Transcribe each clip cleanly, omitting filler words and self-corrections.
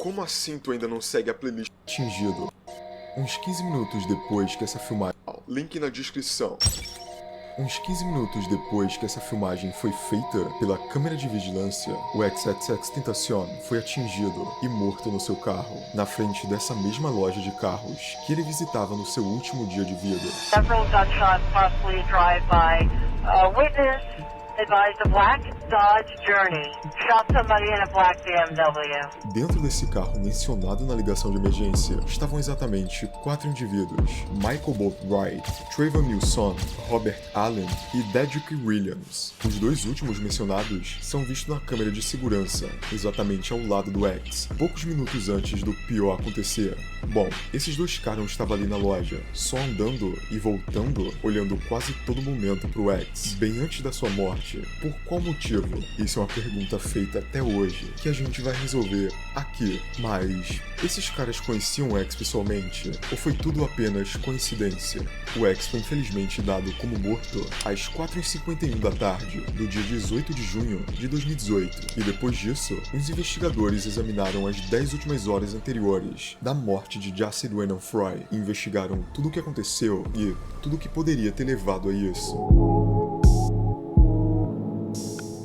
Como assim tu ainda não segue a playlist atingido? Uns 15 minutos depois que essa filmagem... Link na descrição. Uns 15 minutos depois que essa filmagem foi feita pela câmera de vigilância, o XXXTentacion foi atingido e morto no seu carro, na frente dessa mesma loja de carros que ele visitava no seu último dia de vida. Several gunshots, possibly drive-by. Witness advised a black Dodge Journey. Shot somebody in a black BMW. Dentro desse carro mencionado na ligação de emergência estavam exatamente 4 indivíduos: Michael Boatwright, Trayvon Nilsson, Robert Allen e Dedrick Williams. Os dois últimos mencionados são vistos na câmera de segurança, exatamente ao lado do X, poucos minutos antes do pior acontecer. Bom, esses dois caras estavam ali na loja, só andando e voltando, olhando quase todo momento pro X, bem antes da sua morte. Por qual motivo? Isso é uma pergunta feita até hoje, que a gente vai resolver aqui. Mas, esses caras conheciam o X pessoalmente? Ou foi tudo apenas coincidência? O X foi infelizmente dado como morto às 4h51 da tarde, do dia 18 de junho de 2018. E depois disso, os investigadores examinaram as 10 últimas horas anteriores da morte de Jaci Dwayne Fry, e investigaram tudo o que aconteceu e tudo o que poderia ter levado a isso.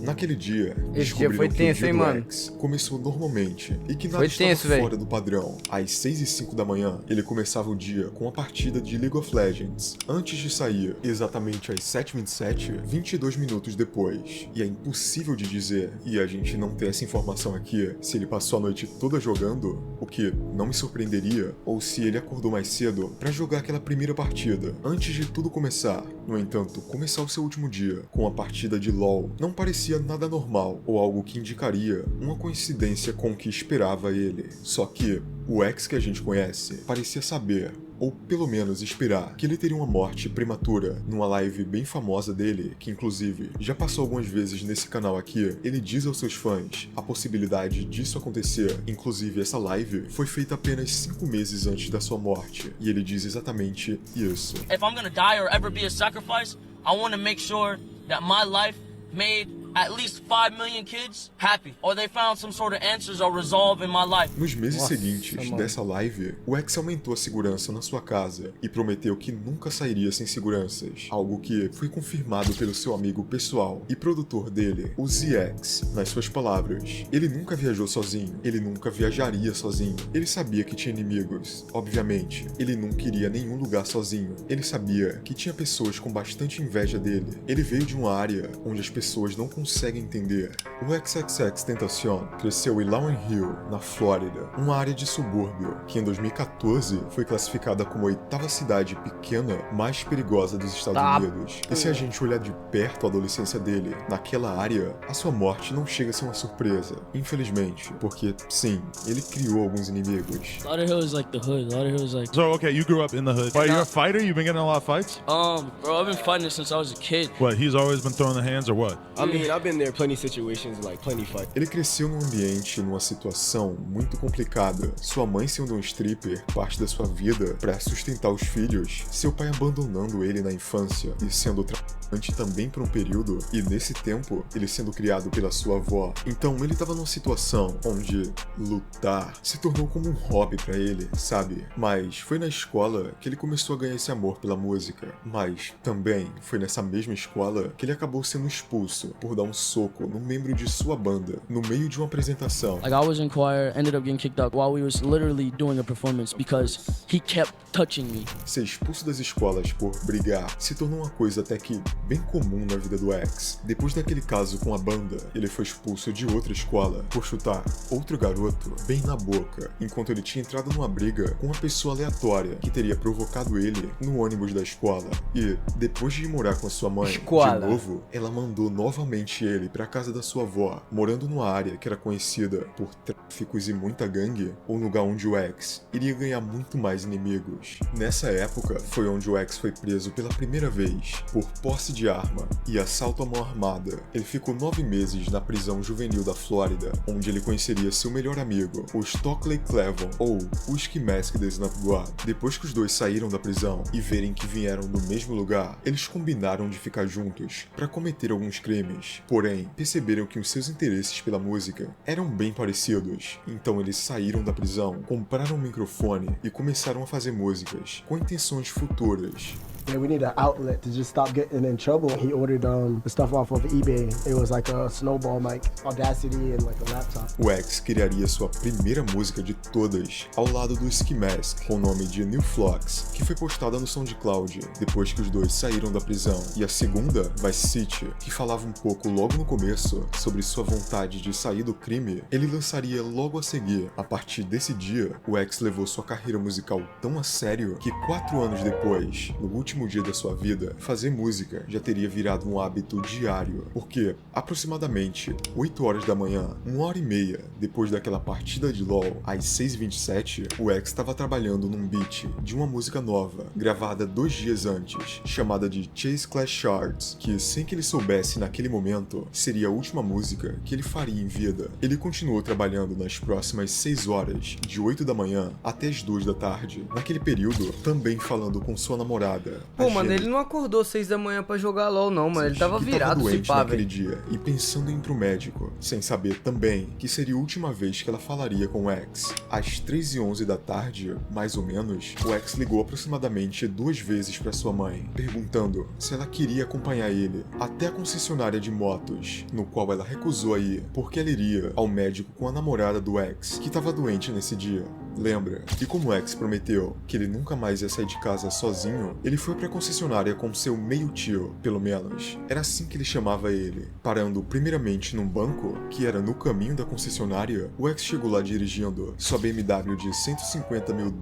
Naquele dia, Esse dia foi descobriram que tenso, o dia hein, do mano? X começou normalmente e que nada Foi estava tenso, véi. fora do padrão. Às 6h05 da manhã, ele começava o dia com a partida de League of Legends, antes de sair, exatamente às 7h27, 22 minutos depois. E é impossível de dizer, e a gente não tem essa informação aqui, se ele passou a noite toda jogando, o que não me surpreenderia, ou se ele acordou mais cedo pra jogar aquela primeira partida, antes de tudo começar. No entanto, começar o seu último dia com a partida de LoL não parecia nada normal, ou algo que indicaria uma coincidência com o que esperava ele. Só que o X que a gente conhece parecia saber, ou pelo menos esperar, que ele teria uma morte prematura. Numa live bem famosa dele, que inclusive já passou algumas vezes nesse canal aqui, ele diz aos seus fãs a possibilidade disso acontecer. Inclusive, essa live foi feita apenas 5 meses antes da sua morte, e ele diz exatamente isso. If I'm gonna die or ever be a sacrifice, I want to make sure that my life made at least 5 million kids happy, or they found some sort of answers or resolve in my life. Nos meses Nossa, seguintes mano. dessa live, o X aumentou a segurança na sua casa e prometeu que nunca sairia sem seguranças, algo que foi confirmado pelo seu amigo pessoal e produtor dele, o ZX. Nas suas palavras, ele nunca viajou sozinho, ele nunca viajaria sozinho, ele sabia que tinha inimigos, obviamente, ele nunca iria a nenhum lugar sozinho, ele sabia que tinha pessoas com bastante inveja dele, ele veio de uma área onde as pessoas não conseguem entender. O XXXTentacion cresceu em Laurel Hill, na Flórida, uma área de subúrbio que em 2014 foi classificada como a 8ª cidade pequena mais perigosa dos Estados Unidos. E se a gente olhar de perto a adolescência dele naquela área, a sua morte não chega a ser uma surpresa, infelizmente, porque sim, ele criou alguns inimigos. Lauderhill is like the hood. Lauderhill is like, So, okay, you grew up in the hood. Wait, you're a fighter? You've been getting in a lot of fights? bro, I've been fighting since I was a kid. What, he's always been throwing the hands or what? I mean, I've been there plenty of situations, like plenty fight. Ele cresceu num ambiente, numa situação muito complicada. Sua mãe sendo um stripper, parte da sua vida, para sustentar os filhos. Seu pai abandonando ele na infância e sendo traficante também por um período. E nesse tempo, ele sendo criado pela sua avó. Então ele tava numa situação onde lutar se tornou como um hobby para ele, sabe? Mas foi na escola que ele começou a ganhar esse amor pela música. Mas também foi nessa mesma escola que ele acabou sendo expulso por dar um soco num membro de sua banda no meio de uma apresentação. Like, I was in choir, ended up getting kicked out while we was literally doing a performance because he kept touching me. Ser expulso das escolas por brigar se tornou uma coisa até que bem comum na vida do X. Depois daquele caso com a banda, ele foi expulso de outra escola por chutar outro garoto bem na boca, enquanto ele tinha entrado numa briga com uma pessoa aleatória que teria provocado ele no ônibus da escola. E depois de ir morar com a sua mãe Escola. de novo, ela mandou novamente ele pra casa da sua avó, morando numa área que era conhecida por tráficos e muita gangue, um lugar onde o X iria ganhar muito mais inimigos. Nessa época, foi onde o X foi preso pela primeira vez por posse de arma e assalto à mão armada. Ele ficou 9 meses na prisão juvenil da Flórida, onde ele conheceria seu melhor amigo, o Stockley Clevon, ou o Ski Mask the Snap God. Depois que os dois saíram da prisão e verem que vieram do mesmo lugar, eles combinaram de ficar juntos para cometer alguns crimes. Porém, perceberam que os seus interesses pela música eram bem parecidos. Então eles saíram da prisão, compraram um microfone e começaram a fazer músicas com intenções futuras. Yeah, we need an outlet to just stop getting in trouble. He ordered the stuff off of eBay. It was like a snowball mic, Audacity and like a laptop. O X criaria sua primeira música de todas ao lado do Ski Mask, com o nome de New Flux, que foi postada no SoundCloud depois que os dois saíram da prisão. E a segunda, Vice City, que falava um pouco logo no começo sobre sua vontade de sair do crime, ele lançaria logo a seguir. A partir desse dia, o X levou sua carreira musical tão a sério que 4 anos depois, no último dia da sua vida, fazer música já teria virado um hábito diário, porque aproximadamente 8 horas da manhã, 1h30 depois daquela partida de LoL, às 6h27, o X estava trabalhando num beat de uma música nova, gravada 2 dias antes, chamada de Chase Clash Shards, que sem que ele soubesse naquele momento, seria a última música que ele faria em vida. Ele continuou trabalhando nas próximas 6 horas, de 8 da manhã até as 2 da tarde, naquele período também falando com sua namorada. Pô, mano, ele não acordou 6 da manhã pra jogar LOL, não, mano. Ele tava virado, se pá, naquele velho. dia e pensando em ir pro médico, sem saber também que seria a última vez que ela falaria com o X. Às 3h11 da tarde, mais ou menos, o X ligou aproximadamente 2 vezes pra sua mãe, perguntando se ela queria acompanhar ele até a concessionária de motos, no qual ela recusou a ir, porque ela iria ao médico com a namorada do X, que tava doente nesse dia. Lembra? E como o X prometeu que ele nunca mais ia sair de casa sozinho, ele foi pra concessionária com seu meio-tio, pelo menos. Era assim que ele chamava ele. Parando primeiramente num banco, que era no caminho da concessionária, o X chegou lá dirigindo sua BMW de $150 mil,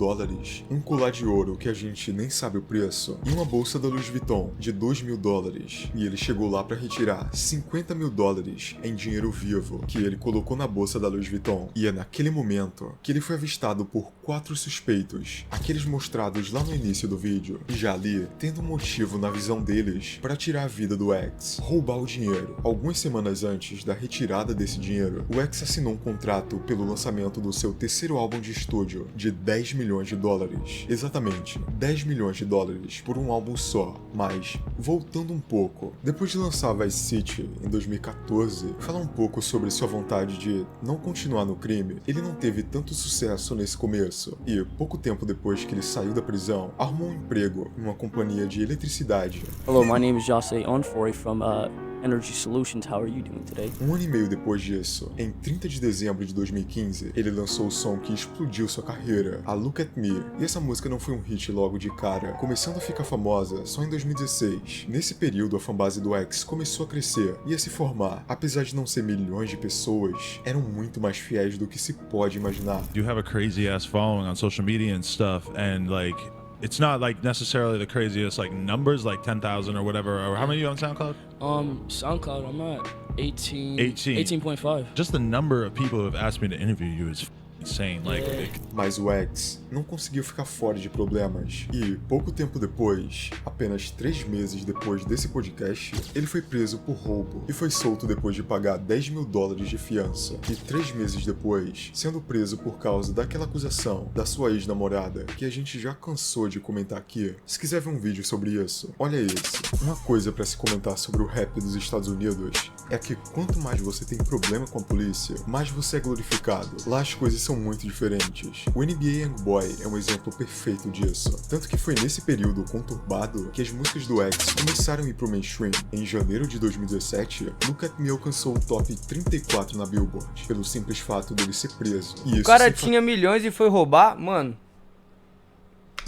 um colar de ouro que a gente nem sabe o preço, e uma bolsa da Louis Vuitton de $2 mil. E ele chegou lá pra retirar $50 mil em dinheiro vivo, que ele colocou na bolsa da Louis Vuitton. E é naquele momento que ele foi avistado por 4 suspeitos, aqueles mostrados lá no início do vídeo, e já ali, tendo um motivo na visão deles para tirar a vida do X, roubar o dinheiro. Algumas semanas antes da retirada desse dinheiro, o X assinou um contrato pelo lançamento do seu terceiro álbum de estúdio de $10 milhões. Exatamente, $10 milhões por um álbum só. Mas, voltando um pouco, depois de lançar Vice City em 2014, falar um pouco sobre sua vontade de não continuar no crime, ele não teve tanto sucesso nesse começo, e pouco tempo depois que ele saiu da prisão, arrumou um emprego em uma companhia de eletricidade. Hello, my name is Jose Onfori from Energy Solutions. How are you doing today? Um ano e meio depois disso, em 30 de dezembro de 2015, ele lançou o som que explodiu sua carreira, a Look At Me. E essa música não foi um hit logo de cara, começando a ficar famosa só em 2016. Nesse período, a fanbase do X começou a crescer e a se formar. Apesar de não ser milhões de pessoas, eram muito mais fiéis do que se pode imaginar. You have a crazy ass following on social media and stuff, and like, it's not like necessarily the craziest like numbers, like 10,000 or whatever. Or how many are you on SoundCloud? SoundCloud, I'm at 18. 18. 18.5. Just the number of people who have asked me to interview you is insane. Like, Mas o X não conseguiu ficar fora de problemas, e pouco tempo depois, apenas 3 meses depois desse podcast, ele foi preso por roubo e foi solto depois de pagar $10 mil de fiança, e 3 meses depois, sendo preso por causa daquela acusação da sua ex-namorada, que a gente já cansou de comentar aqui. Se quiser ver um vídeo sobre isso, olha esse. Uma coisa pra se comentar sobre o rap dos Estados Unidos é que quanto mais você tem problema com a polícia, mais você é glorificado. Lá as coisas são muito diferentes. O NBA Youngboy é um exemplo perfeito disso. Tanto que foi nesse período conturbado que as músicas do X começaram a ir pro mainstream. Em janeiro de 2017, Look At Me alcançou o top 34 na Billboard, pelo simples fato dele ser preso. E isso O cara sem tinha milhões e foi roubar, mano.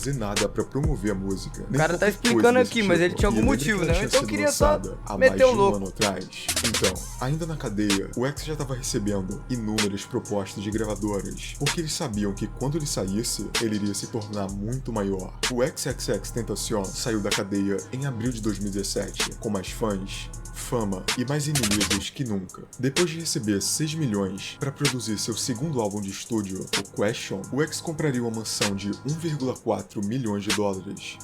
fazer nada pra promover a música. O cara tá explicando aqui, mas ele tinha algum motivo, né? Então eu queria só meter o louco. Um ano atrás. Então, ainda na cadeia, o X já tava recebendo inúmeras propostas de gravadoras, porque eles sabiam que quando ele saísse, ele iria se tornar muito maior. O XXXTentacion saiu da cadeia em abril de 2017, com mais fãs, fama e mais inimigos que nunca. Depois de receber 6 milhões para produzir seu segundo álbum de estúdio, o Question, o X compraria uma mansão de $1,4 milhões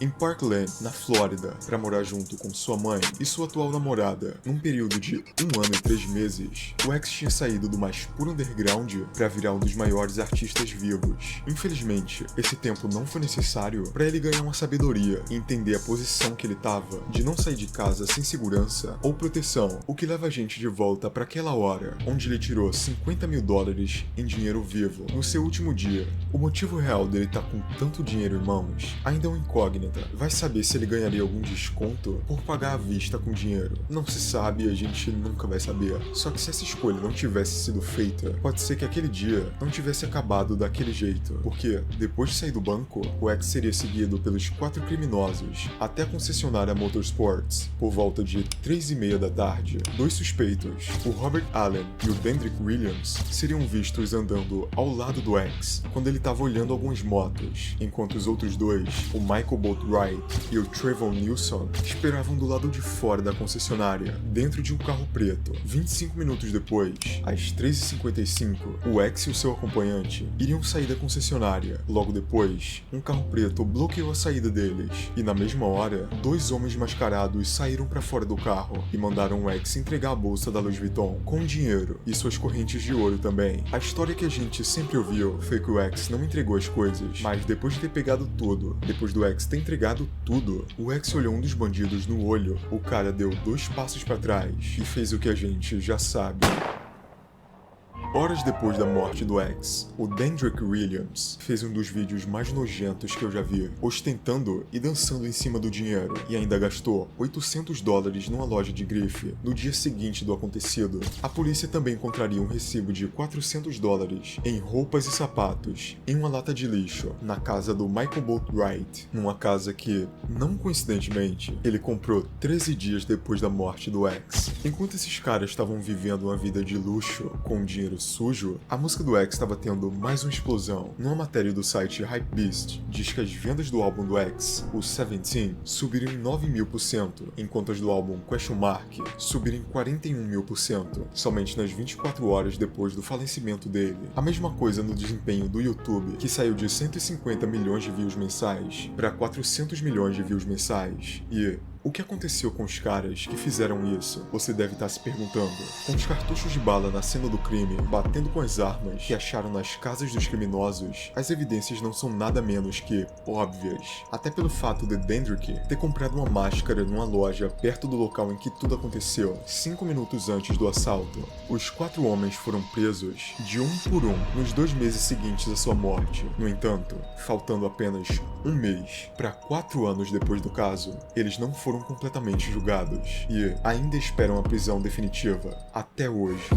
em Parkland, na Flórida, para morar junto com sua mãe e sua atual namorada. Num período de 1 ano e 3 meses, o X tinha saído do mais puro underground para virar um dos maiores artistas vivos. Infelizmente, esse tempo não foi necessário para ele ganhar uma sabedoria e entender a posição que ele tava de não sair de casa sem segurança ou proteção proteção, o que leva a gente de volta para aquela hora, onde ele tirou $50 mil em dinheiro vivo no seu último dia. O motivo real dele estar com tanto dinheiro em mãos ainda é uma incógnita. Vai saber se ele ganharia algum desconto por pagar à vista com dinheiro. Não se sabe e a gente nunca vai saber. Só que se essa escolha não tivesse sido feita, pode ser que aquele dia não tivesse acabado daquele jeito. Porque, depois de sair do banco, o X seria seguido pelos 4 criminosos até a concessionária Motorsports. Por volta de 3:30 da tarde, 2 suspeitos, o Robert Allen e o Dendrick Williams, seriam vistos andando ao lado do X quando ele estava olhando algumas motos, enquanto os outros dois, o Michael Boatwright e o Trayvon Nilsson, esperavam do lado de fora da concessionária, dentro de um carro preto. 25 minutos depois, às 3:55, o X e o seu acompanhante iriam sair da concessionária. Logo depois, um carro preto bloqueou a saída deles, e na mesma hora, 2 homens mascarados saíram para fora do carro e mandaram o X entregar a bolsa da Louis Vuitton com dinheiro e suas correntes de ouro também. A história que a gente sempre ouviu foi que o X não entregou as coisas, mas depois de ter pegado tudo, depois do X ter entregado tudo, o X olhou um dos bandidos no olho, o cara deu 2 passos para trás e fez o que a gente já sabe. Horas depois da morte do X, o Dendrick Williams fez um dos vídeos mais nojentos que eu já vi, ostentando e dançando em cima do dinheiro, e ainda gastou $800 numa loja de grife no dia seguinte do acontecido. A polícia também encontraria um recibo de $400 em roupas e sapatos em uma lata de lixo na casa do Michael Boatwright, numa casa que, não coincidentemente, ele comprou 13 dias depois da morte do X. Enquanto esses caras estavam vivendo uma vida de luxo com dinheiro sujo, a música do X estava tendo mais uma explosão. Numa matéria do site Hypebeast, diz que as vendas do álbum do X, o 17, subiram em 9.000%, enquanto as do álbum Question Mark subiram em 41.000%, somente nas 24 horas depois do falecimento dele. A mesma coisa no desempenho do YouTube, que saiu de 150 milhões de views mensais para 400 milhões de views mensais. E o que aconteceu com os caras que fizeram isso? Você deve estar se perguntando. Com os cartuchos de bala na cena do crime, batendo com as armas que acharam nas casas dos criminosos, as evidências não são nada menos que óbvias. Até pelo fato de Dendrick ter comprado uma máscara numa loja perto do local em que tudo aconteceu, 5 minutos antes do assalto. Os 4 homens foram presos de um por um nos 2 meses seguintes à sua morte. No entanto, faltando apenas um mês para 4 anos depois do caso, eles não foram completamente julgados e ainda esperam a prisão definitiva até hoje.